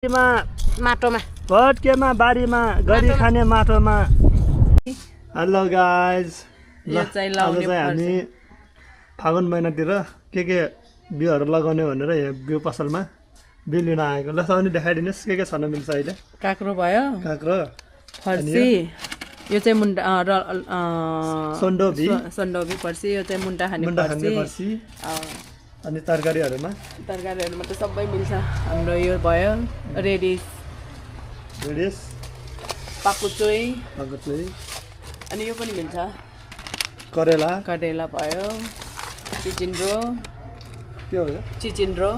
माटोमा भटकेमा बारीमा गरी खाने माटोमा। हेलो गाइज, हामी फागुन महिनातिर के बिउहरू लगाउने भनेर यहाँ बिउ पसलमा बिउ लिन आएको। ल साउनी देखाइदिनुहोस् के छन मिल्छ अहिले। काँक्रो भयो, काँक्रो, फर्सी, यो चाहिँ मुन्टा सन्डोबी फर्सी, यो चाहिँ मुन्टा खाने फर्सी, अनि तरकारीहरूमा त सबै मिल्छ। हाम्रो यो भयो रेडिस, पाकुचोई, अनि यो पनि मिल्छ। करेला भयो, चिचिन्ड्रो, के हो चिचिन्ड्रो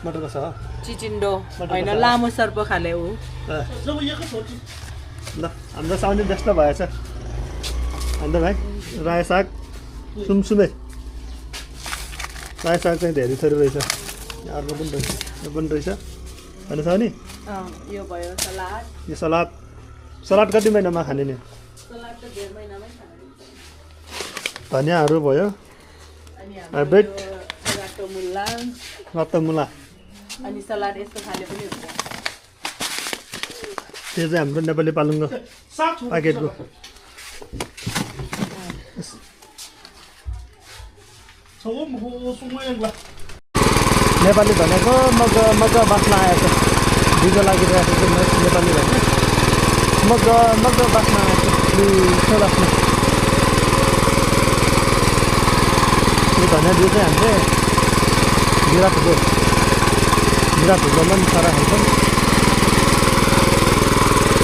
मटरको छ, चिचिन्डो होइन, लामो सर्प खाले ऊ। ल हाम्रो साउनी व्यस्त भएछ। अन्त भाइ रायो साग सुमसुमे, रायो साग चाहिँ धेरै थोरै रहेछ। अर्को पनि रहेछ, यो पनि रहेछ होइन साउनी। यो भयो सलाद, यो सलाद कति महिनामा खाने नि? सलाद त डेढ महिनामै खाने। धनियाँहरू भयो, हाइब्रिड रत्तमुला, अनि सलाद यस्तो खाले पनि हुन्छ। त्यो चाहिँ हाम्रो नेपाली पालुङ्गो प्याकेटको। नेपाली भनेको मजा बाँच्न आएको छ। बिजो लागिरहेको छ नेपाली भने मजा बाँच्न आएको छ बाँच्न। यो धनियाँ बिउ चाहिँ हामीले जिरा भुजोमा पनि सारा खान्छौँ।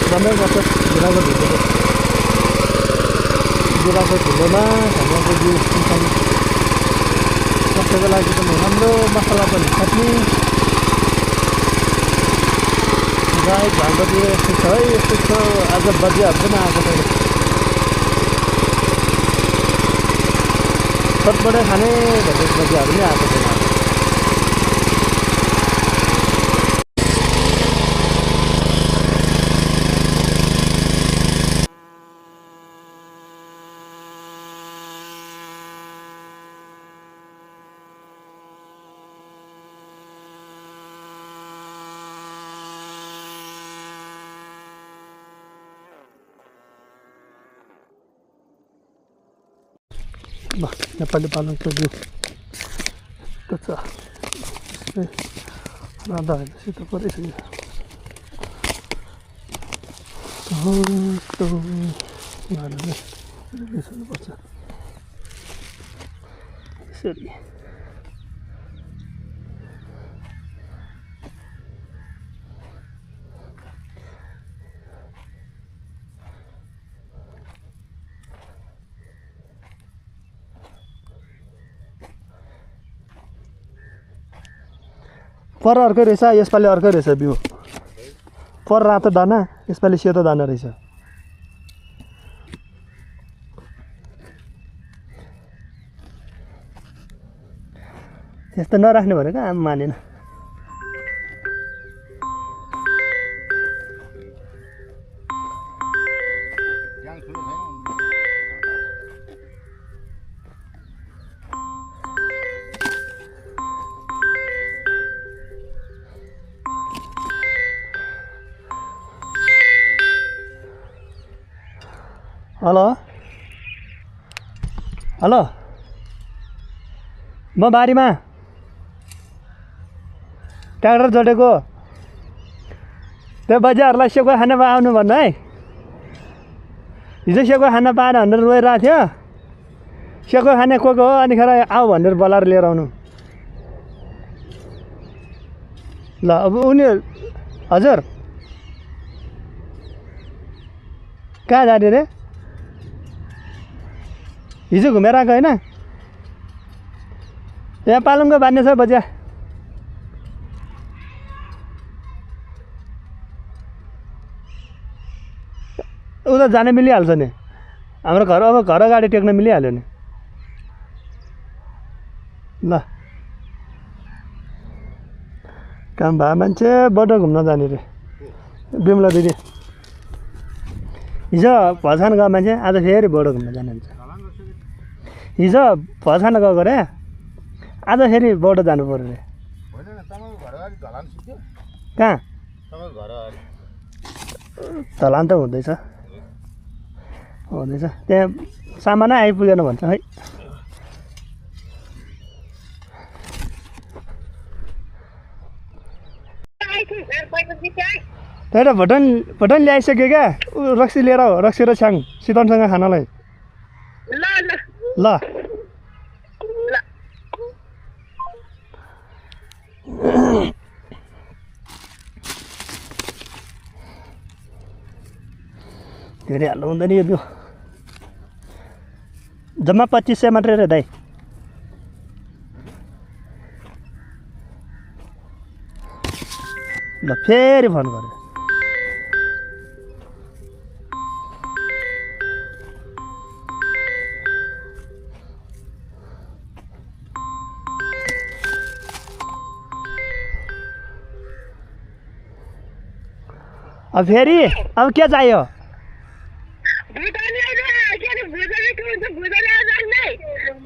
रमाइ गर्छ जिराको धुलोमा धनियाँको बिउ खान्छौँ। स्वास्थ्यको लागि पनि राम्रो, मसला पनि चटनी। गाई भान्डोतिर यस्तो छ है, यस्तो छ। आज बजियाहरू पनि आएको छैन। सटपटै खाने भन्ने बजियाहरू पनि आएको छैन। नेपाली पालनको बिउ यस्तो छ। राधासित परिसक्यो। पर्छ यसरी। पर अर्कै रहेछ, यसपालि अर्कै रहेछ बिउ। पर रातो दाना, यसपालि सेतो दाना रहेछ। त्यस्तो नराख्ने भनेको आम मानेन। हेलो, म बारीमा ट्र्याक्टर जोडेको। त्यो बजारलाई सेको खाना आउनु भन्नु है। हिजो सेको खाना पाएन भनेर रोइरहेको थियो। सेको खाने को हो, अनिखेर आऊ भनेर बोलाएर लिएर आउनु। ल अब उनीहरू हजुर कहाँ जाने रे? हिजो घुमेर आएको होइन? यहाँ पालुङ्गो बान्ने छ बजिया। उता जान मिलिहाल्छ नि। हाम्रो घर अब घर अगाडि टेक्न मिलिहाल्यो नि। ल काम भए मान्छे बडो घुम्न जाने रे बिमला दिदी। हिजो भजखान गयो मान्छे, आज फेरि बडो घुम्न जानुहुन्छ। हिजो भजखान गएको रे, आज फेरि बडो जानु पर्यो रे। कहाँ? ढलान त हुँदैछ त्यहाँ सामानै आइपुगेन भन्छ है त्यही त भोटन ल्याइसक्यो क्या रक्सी लिएर हो रक्सी र छ्याङ सितनसँग खानालाई ल धेरै हाल्नु हुँदैन यो बिउ जम्मा 2500 मात्रै रे दाइ ल फेरि फोन गर्यो अब फेरि अब के चाहियो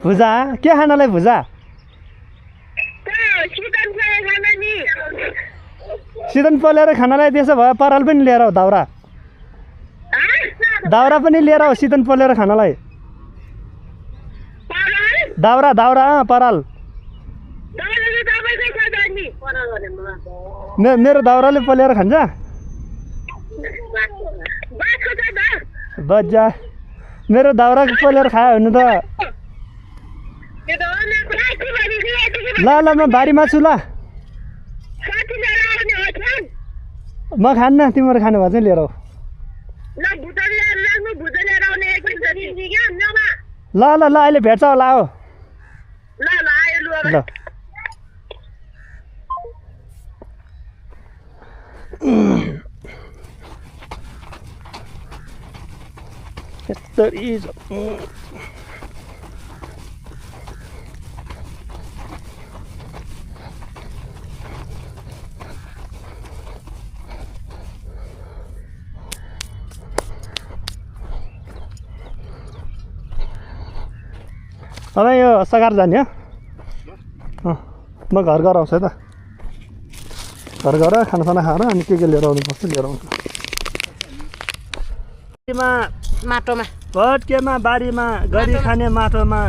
भुजा के खानालाई भुजा सिजन पोलेर खानालाई त्यसो भए पराल पनि लिएर हो दाउरा पनि लिएर हो सिजन पोलेर खानालाई दाउरा पराल मेरो दाउराले पोलेर खान्छ बजा मेरो दाउरा पोलेर खायो भने त ल म बारीमा छु ल म खान्न तिमीहरू खानु भए चाहिँ लिएर आऊ ल अहिले भेट्छ होला हो ल तपाईँ यो सगार जाने हो म घर आउँछु है त घर खानासाना खाएर अनि के लिएर आउनुपर्छ लिएर आउँछु माटोमा भटकेमा बारीमा गरी खाने माटोमा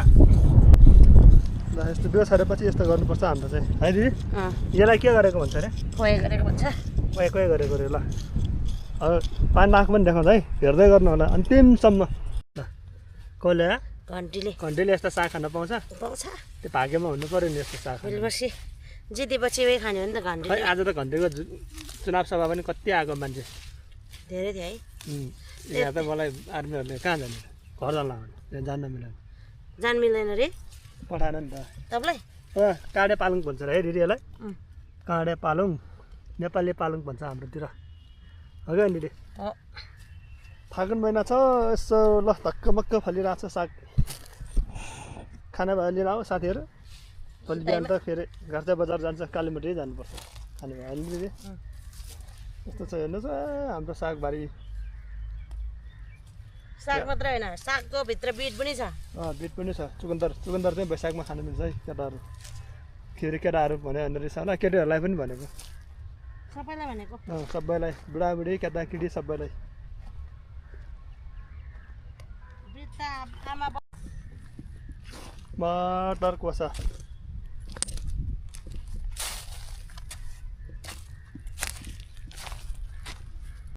ल यस्तो बिउ छरेपछि यस्तो गर्नुपर्छ हाम्रो चाहिँ है दिदी यसलाई के गरेको भन्छ अरे खोइ गरेको भन्छ कोही गरेको अरे ल अब पानी नाक पनि देखाउँछ है हेर्दै गर्नु होला अन्तिमसम्म ल कसले घन्टीले यस्तो साग खान पाउँछ त्यो भाग्यमा हुनु पर्यो नि यस्तो साग जितेपछि उही खाने हो नि त घन्टी खै आज त घन्टीको चुनाव सभा पनि कति आएको मान्छे धेरै थियो है यहाँ त मलाई आर्मीहरूले कहाँ जाने घर जान लाग्यो जान्न मिलेन जान मिल्दैन रे पठाएन नि त तपाईँलाई काँडे पालुङ भन्छ है दिदी यसलाई काँडे पालुङ नेपाली पालुङ भन्छ हाम्रोतिर हो क्या दिदी फागुन महिना छ यसो ल धक्कमक्क फलिरहेको छ साग खाना भयो लिएर आऊ साथीहरू भोलि बिहान त फेरि घर चाहिँ बजार जान्छ कालीमटी जानुपर्छ खाने भयो नि दिदी यस्तो छ हेर्नुहोस् हाम्रो सागबारी साग मात्रै होइन सागको भित्र बिट पनि छ बिट पनि छ चुकन्दर चाहिँ वैशाखमा खानु मिल्छ है केटाहरू फेरि केटाहरू भन्यो भने रहेछ होला केटीहरूलाई पनि भनेको सबैलाई भनेको सबैलाई बुढाबुढी केटाकेटी सबैलाई मटर कोसा